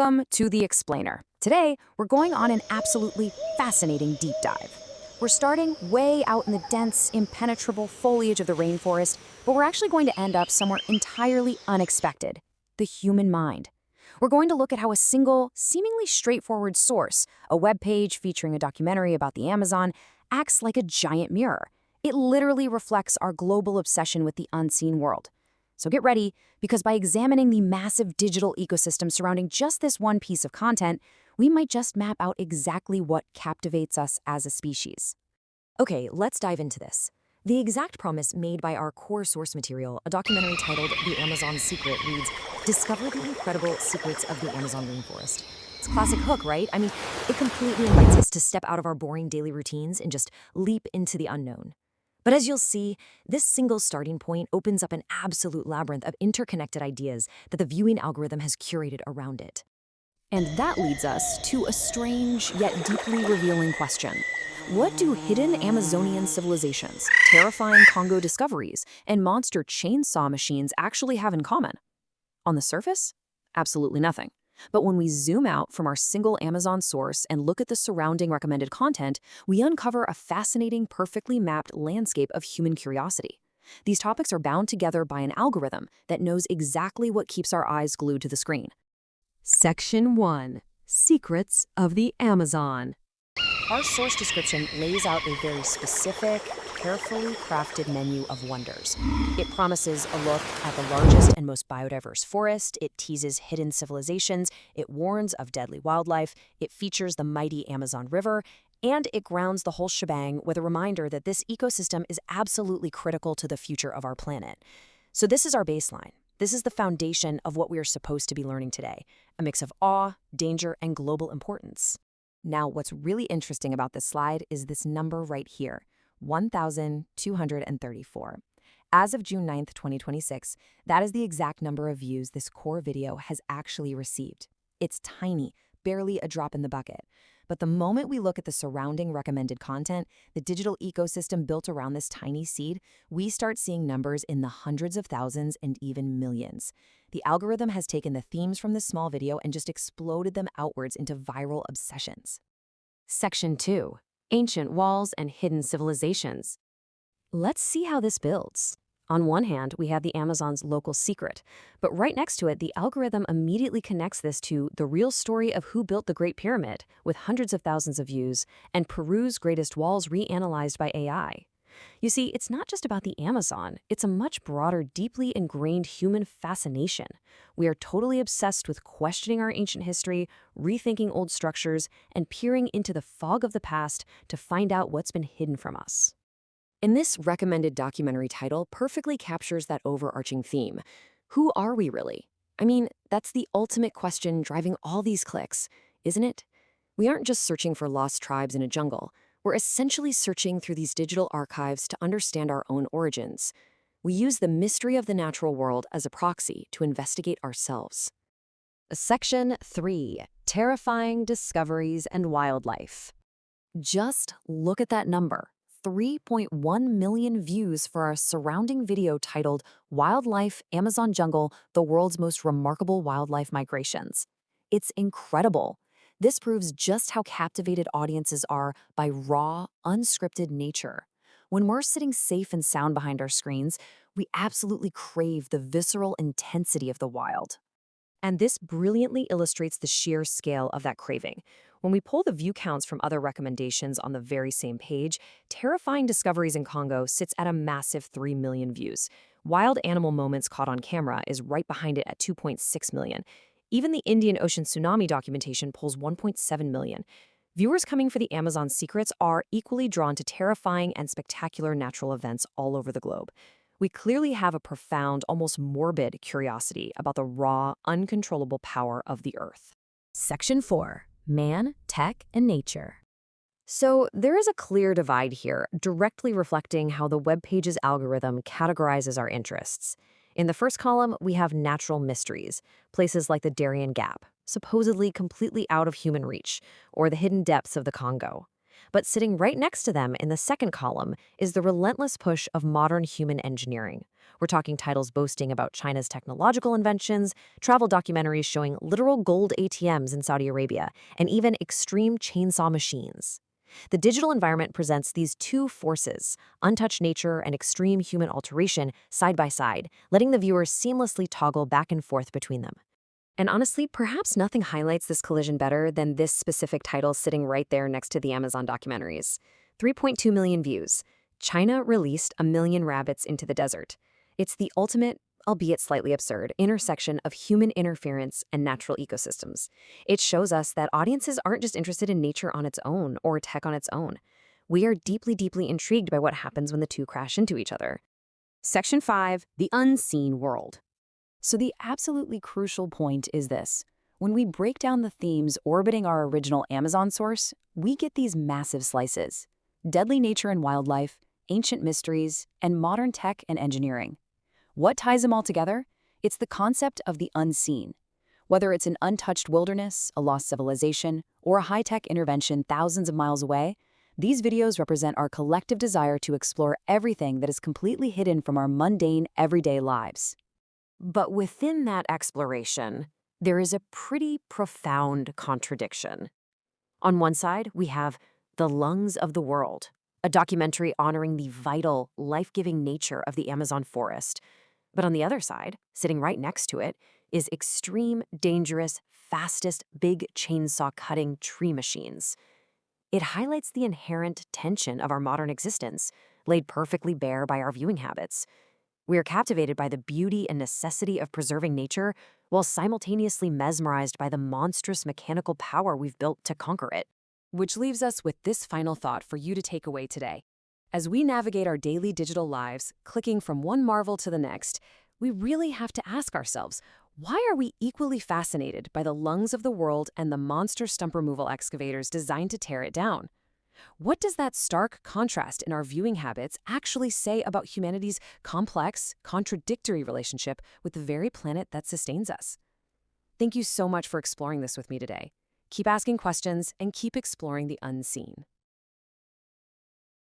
Welcome to The Explainer. Today, we're going on an absolutely fascinating deep dive. We're starting way out in the dense, impenetrable foliage of the rainforest, but we're actually going to end up somewhere entirely unexpected: the human mind. We're going to look at how a single, seemingly straightforward source, a web page featuring a documentary about the Amazon, acts like a giant mirror. It literally reflects our global obsession with the unseen world. So get ready, because by examining the massive digital ecosystem surrounding just this one piece of content, we might just map out exactly what captivates us as a species. Okay, let's dive into this. The exact promise made by our core source material, a documentary titled The Amazon Secret, reads, "Discover the incredible secrets of the Amazon rainforest." It's a classic hook, right? I mean, it completely invites us to step out of our boring daily routines and just leap into the unknown. But as you'll see, this single starting point opens up an absolute labyrinth of interconnected ideas that the viewing algorithm has curated around it. And that leads us to a strange yet deeply revealing question. What do hidden Amazonian civilizations, terrifying Congo discoveries, and monster chainsaw machines actually have in common? On the surface? Absolutely nothing. But when we zoom out from our single Amazon source and look at the surrounding recommended content, we uncover a fascinating, perfectly mapped landscape of human curiosity. These topics are bound together by an algorithm that knows exactly what keeps our eyes glued to the screen. Section 1. Secrets of the Amazon. Our source description lays out a very specific, carefully crafted menu of wonders. It promises a look at the largest and most biodiverse forest, it teases hidden civilizations, it warns of deadly wildlife, it features the mighty Amazon River, and it grounds the whole shebang with a reminder that this ecosystem is absolutely critical to the future of our planet. So this is our baseline. This is the foundation of what we are supposed to be learning today, a mix of awe, danger, and global importance. Now, what's really interesting about this slide is this number right here, 1,234. As of June 9th, 2026, that is the exact number of views this core video has actually received. It's tiny, barely a drop in the bucket. But the moment we look at the surrounding recommended content, the digital ecosystem built around this tiny seed, we start seeing numbers in the hundreds of thousands and even millions. The algorithm has taken the themes from this small video and just exploded them outwards into viral obsessions. Section 2. Ancient walls and hidden civilizations. Let's see how this builds. On one hand, we have the Amazon's local secret, but right next to it, the algorithm immediately connects this to the real story of who built the Great Pyramid, with hundreds of thousands of views, and Peru's greatest walls reanalyzed by AI. You see, it's not just about the Amazon, it's a much broader, deeply ingrained human fascination. We are totally obsessed with questioning our ancient history, rethinking old structures, and peering into the fog of the past to find out what's been hidden from us. And this recommended documentary title perfectly captures that overarching theme. Who are we really? I mean, that's the ultimate question driving all these clicks, isn't it? We aren't just searching for lost tribes in a jungle. We're essentially searching through these digital archives to understand our own origins. We use the mystery of the natural world as a proxy to investigate ourselves. Section 3. Terrifying discoveries and wildlife. Just look at that number. 3.1 million views for our surrounding video titled Wildlife Amazon Jungle, the World's Most Remarkable Wildlife Migrations. It's incredible. This proves just how captivated audiences are by raw, unscripted nature. When we're sitting safe and sound behind our screens, we absolutely crave the visceral intensity of the wild. And this brilliantly illustrates the sheer scale of that craving. When we pull the view counts from other recommendations on the very same page, Terrifying Discoveries in Congo sits at a massive 3 million views. Wild Animal Moments Caught on Camera is right behind it at 2.6 million. Even the Indian Ocean tsunami documentation pulls 1.7 million. Viewers coming for the Amazon secrets are equally drawn to terrifying and spectacular natural events all over the globe. We clearly have a profound, almost morbid curiosity about the raw, uncontrollable power of the Earth. Section 4. Man, Tech, and Nature. So there is a clear divide here, directly reflecting how the web page's algorithm categorizes our interests. In the first column, we have natural mysteries, places like the Darien Gap, supposedly completely out of human reach, or the hidden depths of the Congo. But sitting right next to them in the second column is the relentless push of modern human engineering. We're talking titles boasting about China's technological inventions, travel documentaries showing literal gold ATMs in Saudi Arabia, and even extreme chainsaw machines. The digital environment presents these two forces, untouched nature and extreme human alteration, side by side, letting the viewer seamlessly toggle back and forth between them. And honestly, perhaps nothing highlights this collision better than this specific title sitting right there next to the Amazon documentaries. 3.2 million views. China released a million rabbits into the desert. It's the ultimate, albeit slightly absurd, intersection of human interference and natural ecosystems. It shows us that audiences aren't just interested in nature on its own or tech on its own. We are deeply, deeply intrigued by what happens when the two crash into each other. Section 5, the unseen world. So the absolutely crucial point is this. When we break down the themes orbiting our original Amazon source, we get these massive slices. Deadly nature and wildlife, ancient mysteries, and modern tech and engineering. What ties them all together? It's the concept of the unseen. Whether it's an untouched wilderness, a lost civilization, or a high-tech intervention thousands of miles away, these videos represent our collective desire to explore everything that is completely hidden from our mundane, everyday lives. But within that exploration, there is a pretty profound contradiction. On one side, we have The Lungs of the World, a documentary honoring the vital, life-giving nature of the Amazon forest. But on the other side, sitting right next to it, is extreme, dangerous, fastest, big chainsaw-cutting tree machines. It highlights the inherent tension of our modern existence, laid perfectly bare by our viewing habits. We are captivated by the beauty and necessity of preserving nature, while simultaneously mesmerized by the monstrous mechanical power we've built to conquer it. Which leaves us with this final thought for you to take away today. As we navigate our daily digital lives, clicking from one marvel to the next, we really have to ask ourselves, why are we equally fascinated by the lungs of the world and the monster stump removal excavators designed to tear it down? What does that stark contrast in our viewing habits actually say about humanity's complex, contradictory relationship with the very planet that sustains us? Thank you so much for exploring this with me today. Keep asking questions and keep exploring the unseen.